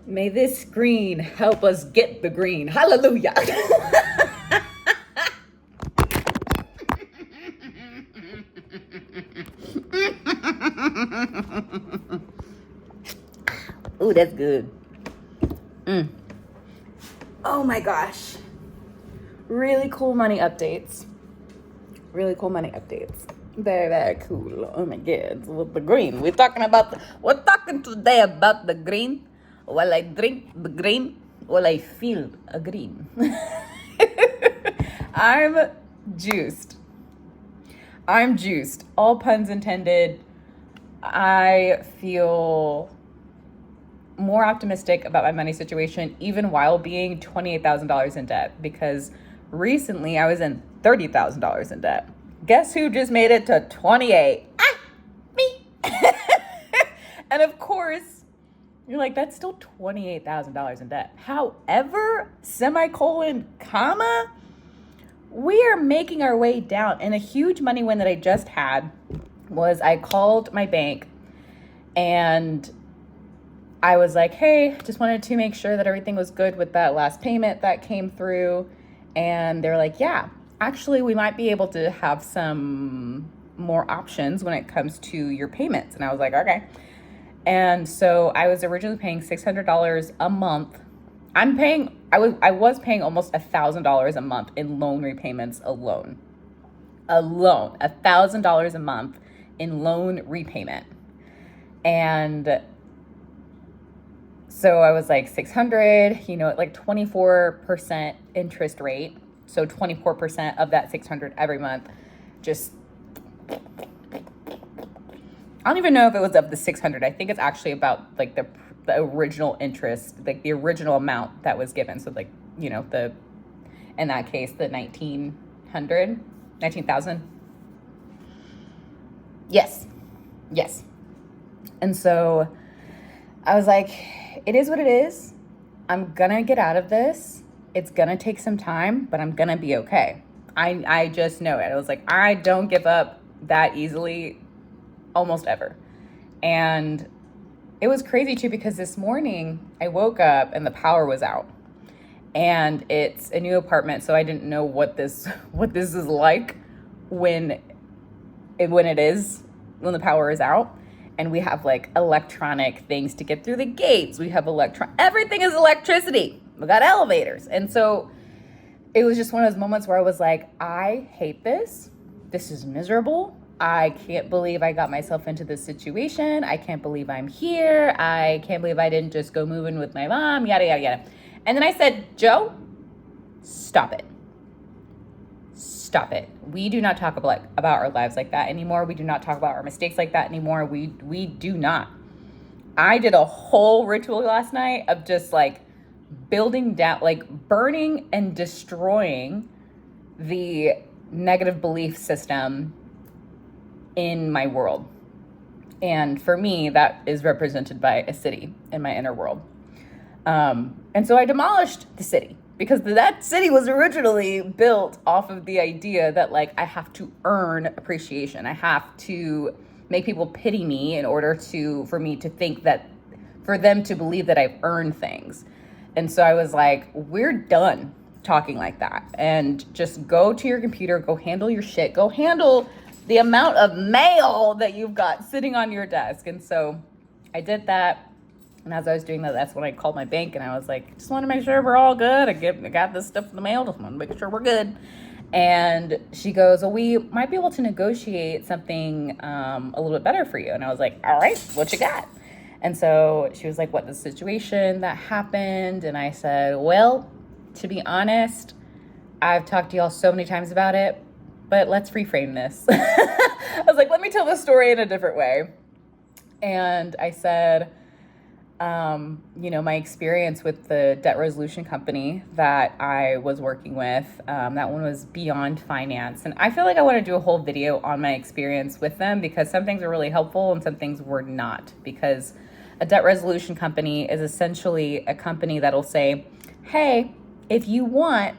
May this green help us get the green. Hallelujah. Ooh, that's good. Oh my gosh. Really cool money updates. Really cool money updates. Very, very cool. Oh my god. With the green. We're talking today about the green. While I drink the green, while I feel a green. I'm juiced. I'm juiced. All puns intended. I feel more optimistic about my money situation, even while being $28,000 in debt, because recently I was in $30,000 in debt. Guess who just made it to 28? Me. And of course, you're like, that's still $28,000 in debt. However, semicolon, comma, we are making our way down. And a huge money win that I just had was I called my bank and I was like, hey, just wanted to make sure that everything was good with that last payment that came through. And they're like, yeah, actually, we might be able to have some more options when it comes to your payments. And I was like, okay. And so I was originally paying $600 a month. I was paying almost $1,000 a month in loan repayments alone. $1,000 a month in loan repayment. And so I was like 600, at like 24% interest rate. So 24% of that 600 every month. Just, I don't even know if it was of the 600. I think it's actually about like the original interest, like the original amount that was given. So like, in that case, the 19,000. Yes. And so I was like, it is what it is. I'm gonna get out of this. It's gonna take some time, but I'm gonna be okay. I just know it. I was like, I don't give up that easily, almost ever. And it was crazy too, because this morning I woke up and the power was out. And it's a new apartment, so I didn't know what this is like when the power is out. And we have like electronic things to get through the gates. We have everything is electricity. We got elevators. And so it was just one of those moments where I was like, I hate this. This is miserable. I can't believe I got myself into this situation. I can't believe I'm here. I can't believe I didn't just go move in with my mom, yada, yada, yada. And then I said, Joe, stop it. Stop it. We do not talk about our lives like that anymore. We do not talk about our mistakes like that anymore. We do not. I did a whole ritual last night of just like building down, like burning and destroying the negative belief system in my world. And for me, that is represented by a city in my inner world. And so I demolished the city, because that city was originally built off of the idea that like I have to earn appreciation. I have to make people pity me in order for me to think that, for them to believe that I've earned things. And so I was like, we're done talking like that, and just go to your computer, go handle your shit, go handle the amount of mail that you've got sitting on your desk. And so I did that. And as I was doing that, that's when I called my bank and I was like, just want to make sure we're all good. I got this stuff in the mail. Just want to make sure we're good. And she goes, well, we might be able to negotiate something a little bit better for you. And I was like, all right, what you got? And so she was like, what, the situation that happened? And I said, well, to be honest, I've talked to y'all so many times about it, but let's reframe this. I was like, let me tell the story in a different way. And I said, my experience with the debt resolution company that I was working with, that one was beyond finance. And I feel like I want to do a whole video on my experience with them, because some things are really helpful and some things were not. Because a debt resolution company is essentially a company that'll say, hey, if you want,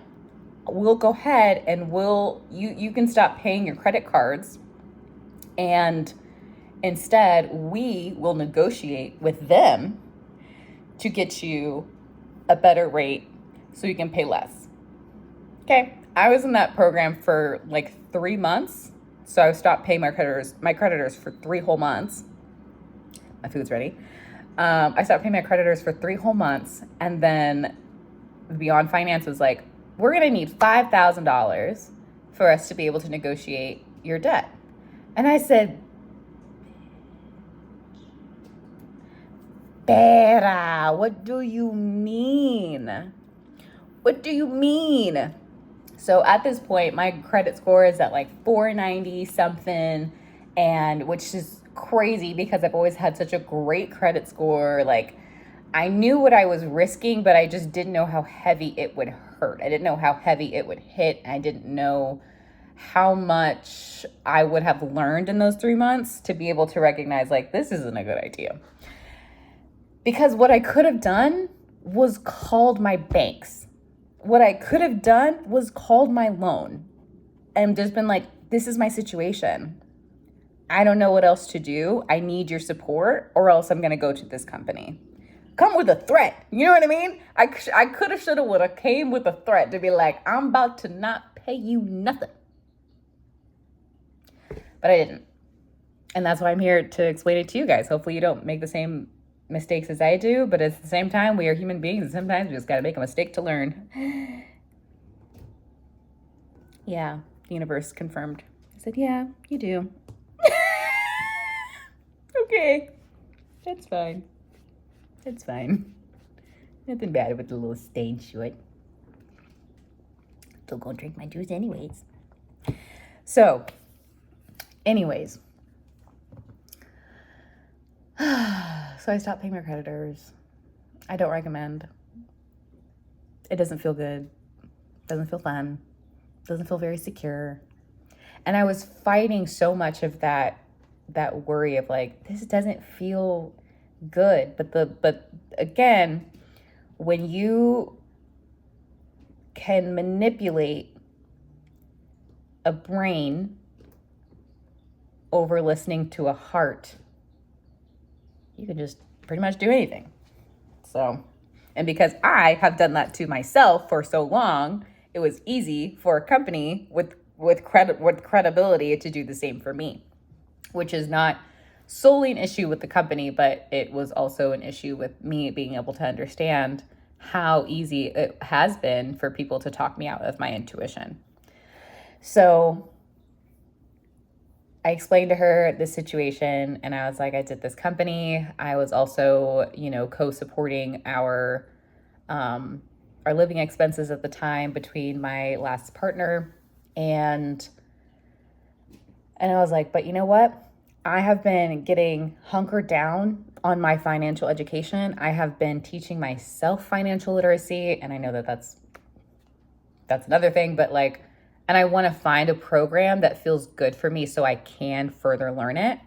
we'll go ahead and you can stop paying your credit cards, and instead we will negotiate with them to get you a better rate so you can pay less. Okay, I was in that program for like 3 months. So I stopped paying my creditors for 3 whole months. My food's ready. I stopped paying my creditors for 3 whole months. And then Beyond Finance was like, we're going to need $5,000 for us to be able to negotiate your debt. And I said, Bera, what do you mean? What do you mean? So at this point, my credit score is at like 490 something, and which is crazy because I've always had such a great credit score. Like, I knew what I was risking, but I just didn't know how heavy it would hurt. I didn't know how heavy it would hit. I didn't know how much I would have learned in those 3 months to be able to recognize, like, this isn't a good idea. Because what I could have done was called my banks. What I could have done was called my loan and just been like, this is my situation. I don't know what else to do. I need your support, or else I'm going to go to this company. Come with a threat. You know what I mean? I could have, should have, would have came with a threat to be like, I'm about to not pay you nothing. But I didn't. And that's why I'm here to explain it to you guys. Hopefully you don't make the same mistakes as I do, but at the same time, we are human beings, and sometimes we just got to make a mistake to learn. Yeah, the universe confirmed. I said, yeah, you do. Okay, that's fine. It's fine. Nothing bad with the little stain short. Still gonna drink my juice anyways. So, anyways. So I stopped paying my creditors. I don't recommend. It doesn't feel good. Doesn't feel fun. Doesn't feel very secure. And I was fighting so much of that worry of like, this doesn't feel good. But again, when you can manipulate a brain over listening to a heart, you can just pretty much do anything. So, and because I have done that to myself for so long, it was easy for a company with credibility to do the same for me, which is not solely an issue with the company, but it was also an issue with me being able to understand how easy it has been for people to talk me out of my intuition. So I explained to her the situation, and I was like, I did this company. I was also, co-supporting our living expenses at the time between my last partner. And I was like, but you know what? I have been getting hunkered down on my financial education. I have been teaching myself financial literacy. And I know that that's another thing, but and I want to find a program that feels good for me so I can further learn it.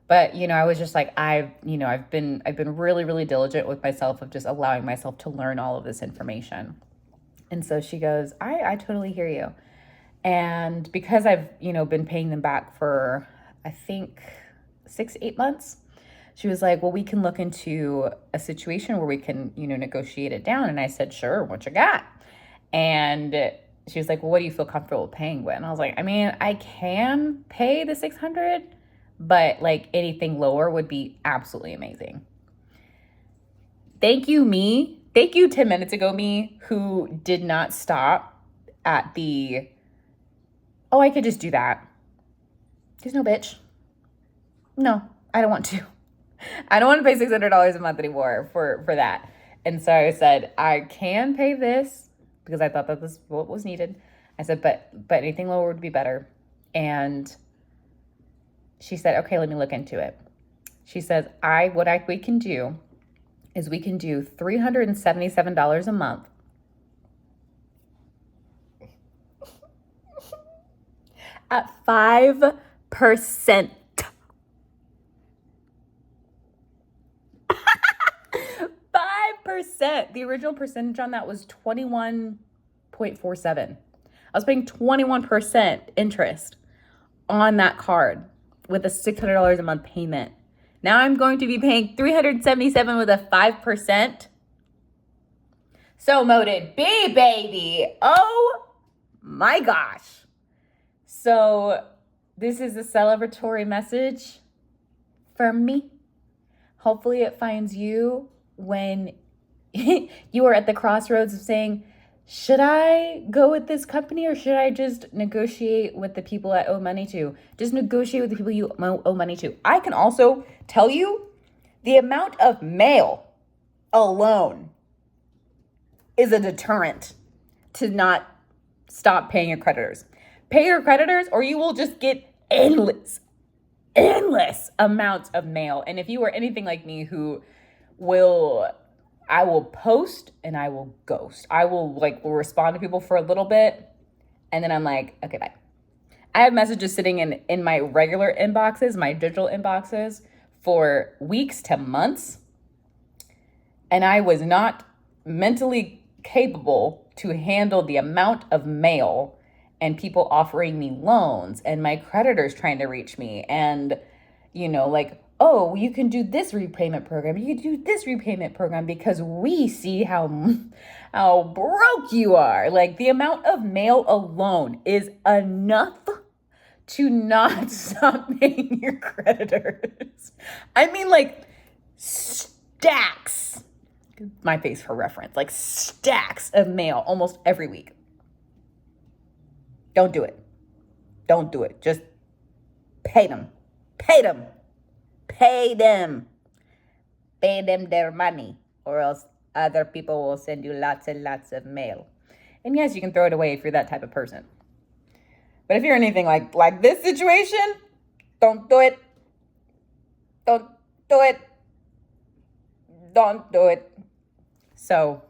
But, I was just like, I've been really, really diligent with myself of just allowing myself to learn all of this information. And so she goes, I totally hear you. And because I've, been paying them back for, I think 6-8 months, she was like, well, we can look into a situation where we can, negotiate it down. And I said, sure, what you got? And she was like, well, what do you feel comfortable paying with? And I was like, I mean, I can pay the $600, but anything lower would be absolutely amazing. Thank you, me. Thank you 10 minutes ago, me, who did not stop at the, oh, I could just do that. There's no bitch. No, I don't want to. I don't want to pay $600 a month anymore for that. And so I said, I can pay this because I thought that this was what was needed. I said, but anything lower would be better. And she said, okay, let me look into it. She says, we can do is we can do $377 a month. At 5%. 5%. The original percentage on that was 21.47. I was paying 21% interest on that card with a $600 a month payment. Now I'm going to be paying $377 with a 5%. So moted B, baby. Oh my gosh. So this is a celebratory message from me. Hopefully it finds you when you are at the crossroads of saying, should I go with this company or should I just negotiate with the people I owe money to? Just negotiate with the people you owe money to. I can also tell you the amount of mail alone is a deterrent to not stop paying your creditors. Pay your creditors or you will just get endless amounts of mail. And if you are anything like me I will post and I will ghost. I will respond to people for a little bit and then I'm like, okay, bye. I have messages sitting in my regular inboxes, my digital inboxes for weeks to months. And I was not mentally capable to handle the amount of mail and people offering me loans and my creditors trying to reach me and, oh, you can do this repayment program. You can do this repayment program because we see how broke you are. Like the amount of mail alone is enough to not stop paying your creditors. I mean, stacks. My face for reference, stacks of mail almost every week. Don't do it. Don't do it. Just pay them. Pay them. Pay them. Pay them their money, or else other people will send you lots and lots of mail. And yes, you can throw it away if you're that type of person. But if you're anything like this situation, don't do it. Don't do it. Don't do it. So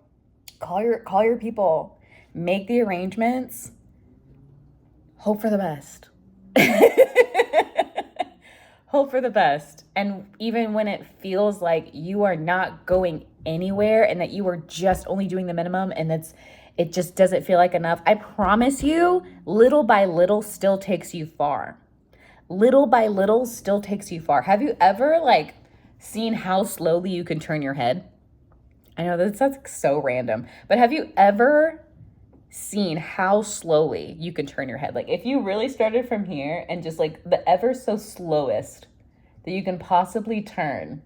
call your people, make the arrangements, hope for the best. Hope for the best. And even when it feels like you are not going anywhere and that you are just only doing the minimum and it just doesn't feel like enough, I promise you, little by little still takes you far. Little by little still takes you far. Have you ever seen how slowly you can turn your head? I know that's so random, but have you ever seen how slowly you can turn your head? If you really started from here and just the ever so slowest that you can possibly turn,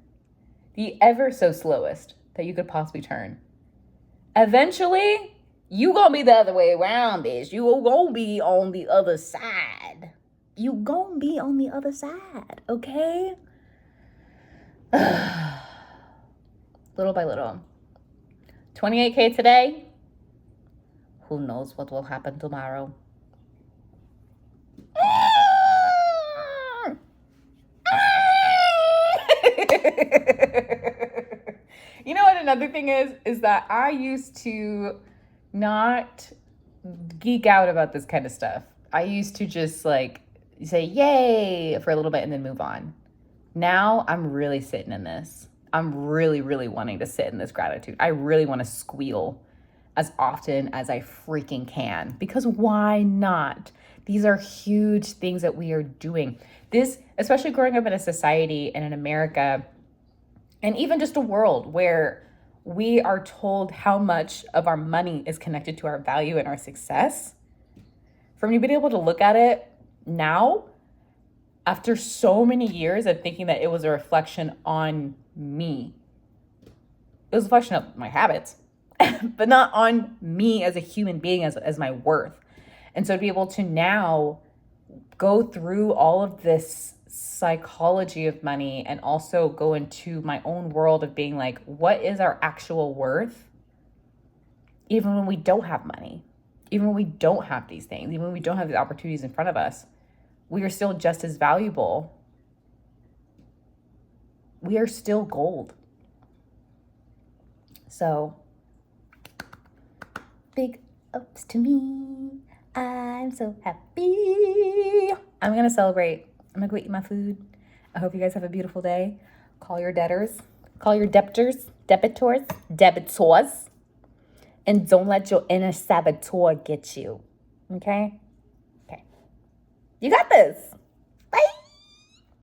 the ever so slowest that you could possibly turn, eventually you gonna be the other way around, bitch. You gonna be on the other side. You gonna be on the other side, okay? Little by little. 28K today. Who knows what will happen tomorrow? You know what another thing is that I used to not geek out about this kind of stuff. I used to just say yay for a little bit and then move on. Now I'm really sitting in this. I'm really, really wanting to sit in this gratitude. I really want to squeal as often as I freaking can, because why not? These are huge things that we are doing. This, especially growing up in a society and in America, and even just a world where we are told how much of our money is connected to our value and our success. For me to be able to look at it now, after so many years of thinking that it was a reflection on me, it was a reflection of my habits, but not on me as a human being, as my worth. And so to be able to now go through all of this psychology of money and also go into my own world of being what is our actual worth? Even when we don't have money, even when we don't have these things, even when we don't have the opportunities in front of us, we are still just as valuable. We are still gold. So, big ups to me. I'm so happy. I'm going to celebrate. I'm going to go eat my food. I hope you guys have a beautiful day. Call your debtors. Call your debtors. And don't let your inner saboteur get you. Okay? Okay. You got this.